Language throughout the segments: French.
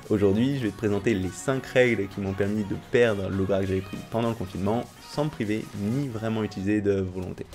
Aujourd'hui, je vais te présenter les 5 règles qui m'ont permis de perdre le gras que j'avais pris pendant le confinement sans me priver ni vraiment utiliser de volonté.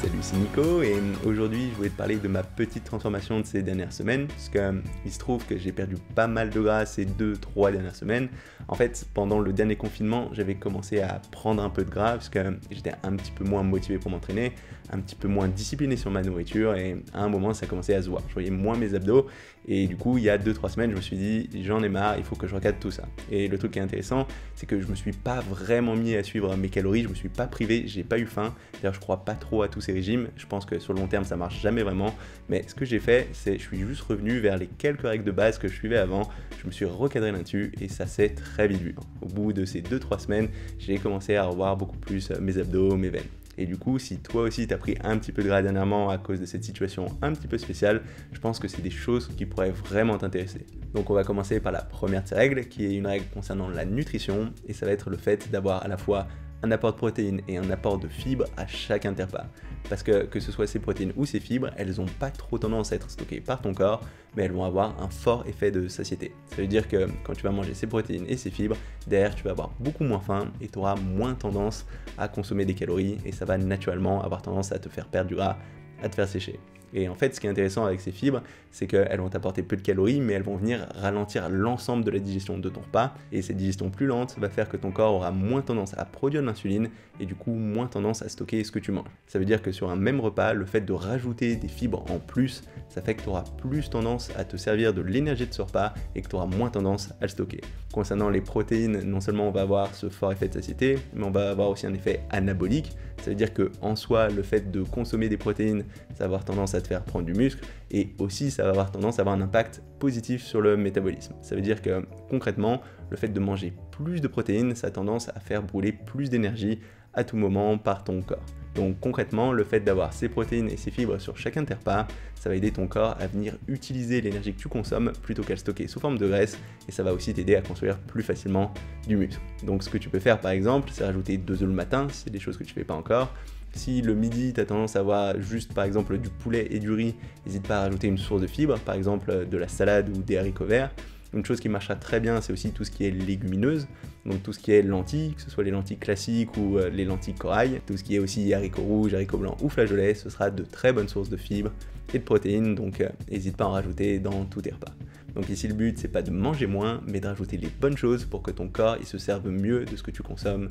Salut, c'est Nico et aujourd'hui je voulais te parler de ma petite transformation de ces dernières semaines parce qu'il se trouve que j'ai perdu pas mal de gras ces 2-3 dernières semaines. En fait, pendant le dernier confinement, j'avais commencé à prendre un peu de gras parce que j'étais un petit peu moins motivé pour m'entraîner, un petit peu moins discipliné sur ma nourriture et à un moment ça commençait à se voir. Je voyais moins mes abdos et du coup il y a 2-3 semaines je me suis dit j'en ai marre, il faut que je recadre tout ça. Et le truc qui est intéressant, c'est que je me suis pas vraiment mis à suivre mes calories, je me suis pas privé, j'ai pas eu faim. D'ailleurs je crois pas trop à tous ces régimes, je pense que sur le long terme ça marche jamais vraiment, mais ce que j'ai fait c'est je suis juste revenu vers les quelques règles de base que je suivais avant, je me suis recadré là-dessus et ça s'est très vite vu. Au bout de ces 2-3 semaines, j'ai commencé à revoir beaucoup plus mes abdos, mes veines. Et du coup, si toi aussi t'as pris un petit peu de gras dernièrement à cause de cette situation un petit peu spéciale, je pense que c'est des choses qui pourraient vraiment t'intéresser. Donc on va commencer par la première de ces règles, qui est une règle concernant la nutrition, et ça va être le fait d'avoir à la fois un apport de protéines et un apport de fibres à chaque interpas. Parce que ce soit ces protéines ou ces fibres, elles n'ont pas trop tendance à être stockées par ton corps, mais elles vont avoir un fort effet de satiété. Ça veut dire que quand tu vas manger ces protéines et ces fibres, derrière tu vas avoir beaucoup moins faim et tu auras moins tendance à consommer des calories et ça va naturellement avoir tendance à te faire perdre du gras, à te faire sécher. Et en fait, ce qui est intéressant avec ces fibres, c'est qu'elles vont t'apporter peu de calories, mais elles vont venir ralentir l'ensemble de la digestion de ton repas. Et cette digestion plus lente va faire que ton corps aura moins tendance à produire de l'insuline et du coup moins tendance à stocker ce que tu manges. Ça veut dire que sur un même repas, le fait de rajouter des fibres en plus, ça fait que tu auras plus tendance à te servir de l'énergie de ce repas et que tu auras moins tendance à le stocker. Concernant les protéines, non seulement on va avoir ce fort effet de satiété, mais on va avoir aussi un effet anabolique. Ça veut dire que en soi, le fait de consommer des protéines, ça va avoir tendance à te faire prendre du muscle et aussi ça va avoir tendance à avoir un impact positif sur le métabolisme. Ça veut dire que concrètement, le fait de manger plus de protéines, ça a tendance à faire brûler plus d'énergie à tout moment par ton corps. Donc concrètement, le fait d'avoir ces protéines et ces fibres sur chacun de tes repas, ça va aider ton corps à venir utiliser l'énergie que tu consommes plutôt qu'à le stocker sous forme de graisse et ça va aussi t'aider à construire plus facilement du muscle. Donc ce que tu peux faire par exemple, c'est rajouter 2 œufs le matin, si c'est des choses que tu fais pas encore. Si le midi, tu as tendance à avoir juste par exemple du poulet et du riz, n'hésite pas à rajouter une source de fibres, par exemple de la salade ou des haricots verts. Une chose qui marchera très bien, c'est aussi tout ce qui est légumineuse, donc tout ce qui est lentilles, que ce soit les lentilles classiques ou les lentilles corail, tout ce qui est aussi haricots rouges, haricots blancs ou flageolets, ce sera de très bonnes sources de fibres et de protéines, donc n'hésite pas à en rajouter dans tous tes repas. Donc ici le but c'est pas de manger moins, mais de rajouter les bonnes choses pour que ton corps il se serve mieux de ce que tu consommes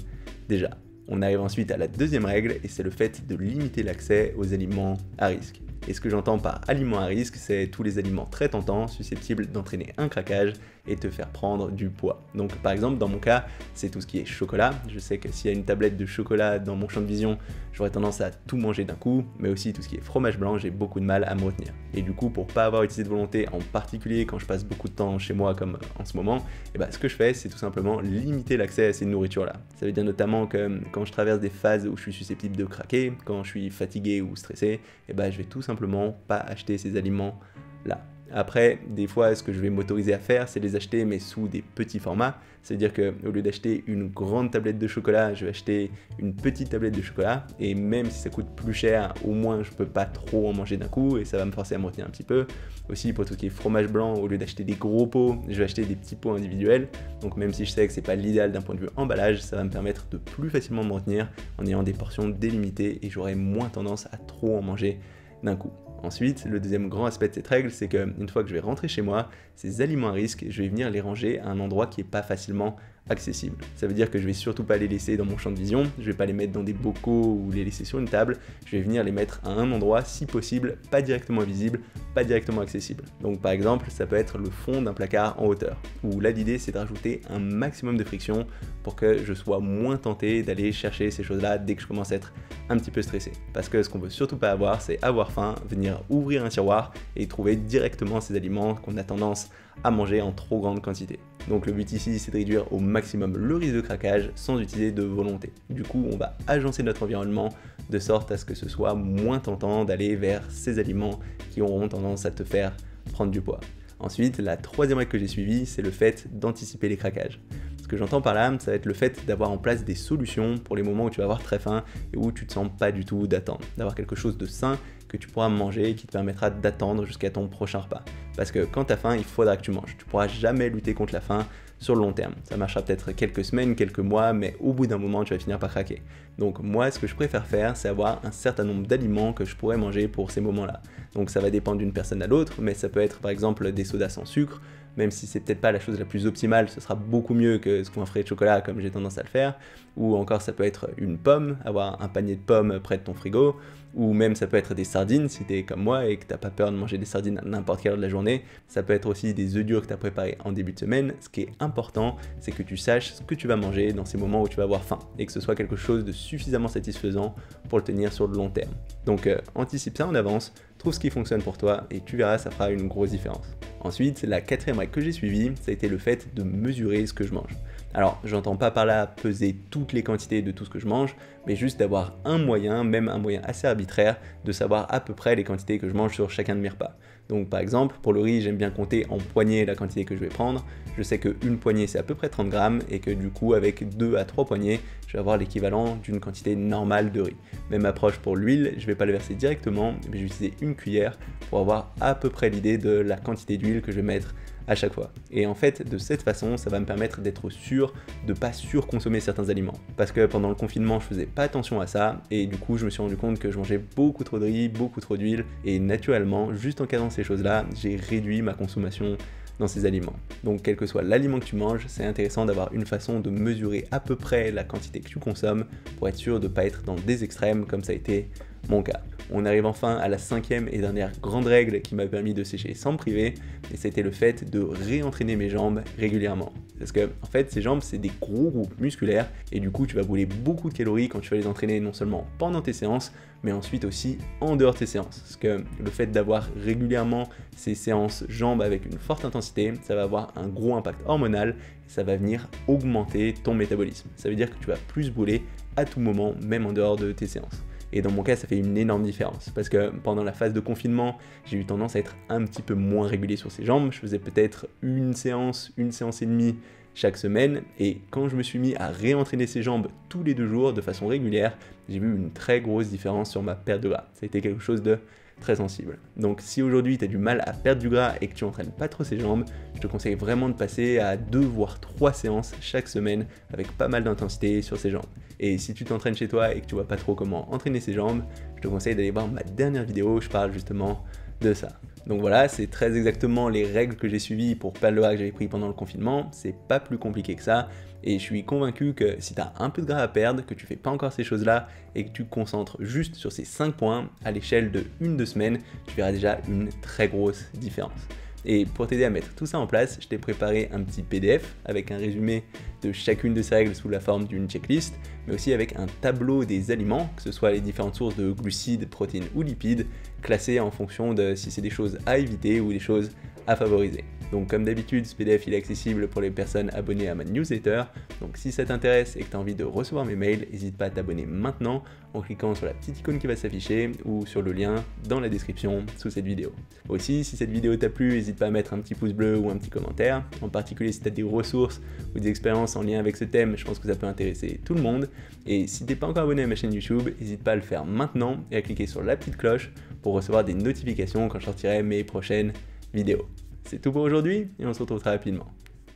déjà. On arrive ensuite à la deuxième règle et c'est le fait de limiter l'accès aux aliments à risque. Et ce que j'entends par aliments à risque, c'est tous les aliments très tentants, susceptibles d'entraîner un craquage et te faire prendre du poids. Donc par exemple, dans mon cas, c'est tout ce qui est chocolat. Je sais que s'il y a une tablette de chocolat dans mon champ de vision, j'aurais tendance à tout manger d'un coup, mais aussi tout ce qui est fromage blanc, j'ai beaucoup de mal à me retenir. Et du coup, pour pas avoir utilisé de volonté, en particulier quand je passe beaucoup de temps chez moi comme en ce moment, ce que je fais, c'est tout simplement limiter l'accès à ces nourritures-là. Ça veut dire notamment que quand je traverse des phases où je suis susceptible de craquer, quand je suis fatigué ou stressé, je vais tout simplement pas acheter ces aliments-là. Après, des fois, ce que je vais m'autoriser à faire, c'est les acheter, mais sous des petits formats. C'est-à-dire qu'au lieu d'acheter une grande tablette de chocolat, je vais acheter une petite tablette de chocolat. Et même si ça coûte plus cher, au moins je peux pas trop en manger d'un coup et ça va me forcer à me retenir un petit peu. Aussi, pour tout ce qui est fromage blanc, au lieu d'acheter des gros pots, je vais acheter des petits pots individuels. Donc même si je sais que c'est pas l'idéal d'un point de vue emballage, ça va me permettre de plus facilement me retenir en ayant des portions délimitées et j'aurai moins tendance à trop en manger d'un coup. Ensuite, le deuxième grand aspect de cette règle, c'est qu'une fois que je vais rentrer chez moi, ces aliments à risque, je vais venir les ranger à un endroit qui n'est pas facilement accessible. Ça veut dire que je vais surtout pas les laisser dans mon champ de vision, je vais pas les mettre dans des bocaux ou les laisser sur une table, je vais venir les mettre à un endroit, si possible, pas directement visible, pas directement accessible. Donc par exemple, ça peut être le fond d'un placard en hauteur, où là l'idée c'est de rajouter un maximum de friction pour que je sois moins tenté d'aller chercher ces choses-là dès que je commence à être un petit peu stressé. Parce que ce qu'on veut surtout pas avoir, c'est avoir faim, venir ouvrir un tiroir et trouver directement ces aliments qu'on a tendance à manger en trop grande quantité. Donc le but ici, c'est de réduire au maximum le risque de craquage sans utiliser de volonté. Du coup, on va agencer notre environnement de sorte à ce que ce soit moins tentant d'aller vers ces aliments qui auront tendance à te faire prendre du poids. Ensuite, la troisième règle que j'ai suivie, c'est le fait d'anticiper les craquages. Ce que j'entends par là, ça va être le fait d'avoir en place des solutions pour les moments où tu vas avoir très faim et où tu te sens pas du tout d'attendre. D'avoir quelque chose de sain que tu pourras manger et qui te permettra d'attendre jusqu'à ton prochain repas. Parce que quand tu as faim, il faudra que tu manges. Tu pourras jamais lutter contre la faim sur le long terme. Ça marchera peut-être quelques semaines, quelques mois, mais au bout d'un moment, tu vas finir par craquer. Donc moi, ce que je préfère faire, c'est avoir un certain nombre d'aliments que je pourrais manger pour ces moments-là. Donc ça va dépendre d'une personne à l'autre, mais ça peut être par exemple des sodas sans sucre, même si c'est peut-être pas la chose la plus optimale, ce sera beaucoup mieux que ce qu'on ferait de chocolat comme j'ai tendance à le faire, ou encore ça peut être une pomme, avoir un panier de pommes près de ton frigo, ou même ça peut être des sardines si t'es comme moi et que t'as pas peur de manger des sardines à n'importe quelle heure de la journée, ça peut être aussi des œufs durs que t'as préparés en début de semaine. Ce qui est important, c'est que tu saches ce que tu vas manger dans ces moments où tu vas avoir faim, et que ce soit quelque chose de suffisamment satisfaisant pour le tenir sur le long terme. Donc anticipe ça en avance, trouve ce qui fonctionne pour toi et tu verras, ça fera une grosse différence. Ensuite, la quatrième règle que j'ai suivie, ça a été le fait de mesurer ce que je mange. Alors, j'entends pas par là peser toutes les quantités de tout ce que je mange, mais juste d'avoir un moyen, même un moyen assez arbitraire, de savoir à peu près les quantités que je mange sur chacun de mes repas. Donc par exemple, pour le riz, j'aime bien compter en poignées la quantité que je vais prendre. Je sais qu'une poignée c'est à peu près 30 grammes et que du coup avec 2 à 3 poignées, je vais avoir l'équivalent d'une quantité normale de riz. Même approche pour l'huile, je vais pas le verser directement, mais je vais utiliser une cuillère pour avoir à peu près l'idée de la quantité d'huile que je vais mettre à chaque fois. Et en fait, de cette façon, ça va me permettre d'être sûr de pas surconsommer certains aliments. Parce que pendant le confinement, je faisais pas attention à ça, et du coup, je me suis rendu compte que je mangeais beaucoup trop de riz, beaucoup trop d'huile, et naturellement, juste en cadrant ces choses-là, j'ai réduit ma consommation dans ces aliments. Donc quel que soit l'aliment que tu manges, c'est intéressant d'avoir une façon de mesurer à peu près la quantité que tu consommes pour être sûr de ne pas être dans des extrêmes comme ça a été mon cas. On arrive enfin à la cinquième et dernière grande règle qui m'a permis de sécher sans me priver, et c'était le fait de réentraîner mes jambes régulièrement. Parce que en fait ces jambes c'est des gros groupes musculaires et du coup tu vas brûler beaucoup de calories quand tu vas les entraîner non seulement pendant tes séances mais ensuite aussi en dehors de tes séances. Parce que le fait d'avoir régulièrement ces séances jambes avec une forte intensité, ça va avoir un gros impact hormonal et ça va venir augmenter ton métabolisme. Ça veut dire que tu vas plus brûler à tout moment, même en dehors de tes séances. Et dans mon cas, ça fait une énorme différence parce que pendant la phase de confinement, j'ai eu tendance à être un petit peu moins régulier sur ces jambes. Je faisais peut-être une séance et demie chaque semaine. Et quand je me suis mis à réentraîner ces jambes tous les 2 jours de façon régulière, j'ai vu une très grosse différence sur ma perte de gras. Ça a été quelque chose de très sensible. Donc si aujourd'hui tu as du mal à perdre du gras et que tu entraînes pas trop ces jambes, je te conseille vraiment de passer à 2 voire 3 séances chaque semaine avec pas mal d'intensité sur ces jambes. Et si tu t'entraînes chez toi et que tu vois pas trop comment entraîner ces jambes, je te conseille d'aller voir ma dernière vidéo où je parle justement de ça. Donc voilà, c'est très exactement les règles que j'ai suivies pour perdre le gras que j'avais pris pendant le confinement, c'est pas plus compliqué que ça, et je suis convaincu que si tu as un peu de gras à perdre, que tu fais pas encore ces choses-là, et que tu te concentres juste sur ces 5 points, à l'échelle de 1-2 semaines, tu verras déjà une très grosse différence. Et pour t'aider à mettre tout ça en place, je t'ai préparé un petit PDF avec un résumé de chacune de ces règles sous la forme d'une checklist, mais aussi avec un tableau des aliments, que ce soit les différentes sources de glucides, protéines ou lipides, classés en fonction de si c'est des choses à éviter ou des choses à favoriser. Donc comme d'habitude, ce PDF il est accessible pour les personnes abonnées à ma newsletter. Donc si ça t'intéresse et que tu as envie de recevoir mes mails, n'hésite pas à t'abonner maintenant en cliquant sur la petite icône qui va s'afficher ou sur le lien dans la description sous cette vidéo. Aussi, si cette vidéo t'a plu, n'hésite pas à mettre un petit pouce bleu ou un petit commentaire. En particulier si tu as des ressources ou des expériences en lien avec ce thème, je pense que ça peut intéresser tout le monde. Et si t'es pas encore abonné à ma chaîne YouTube, n'hésite pas à le faire maintenant et à cliquer sur la petite cloche pour recevoir des notifications quand je sortirai mes prochaines vidéos. C'est tout pour aujourd'hui et on se retrouve très rapidement.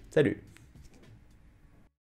Salut!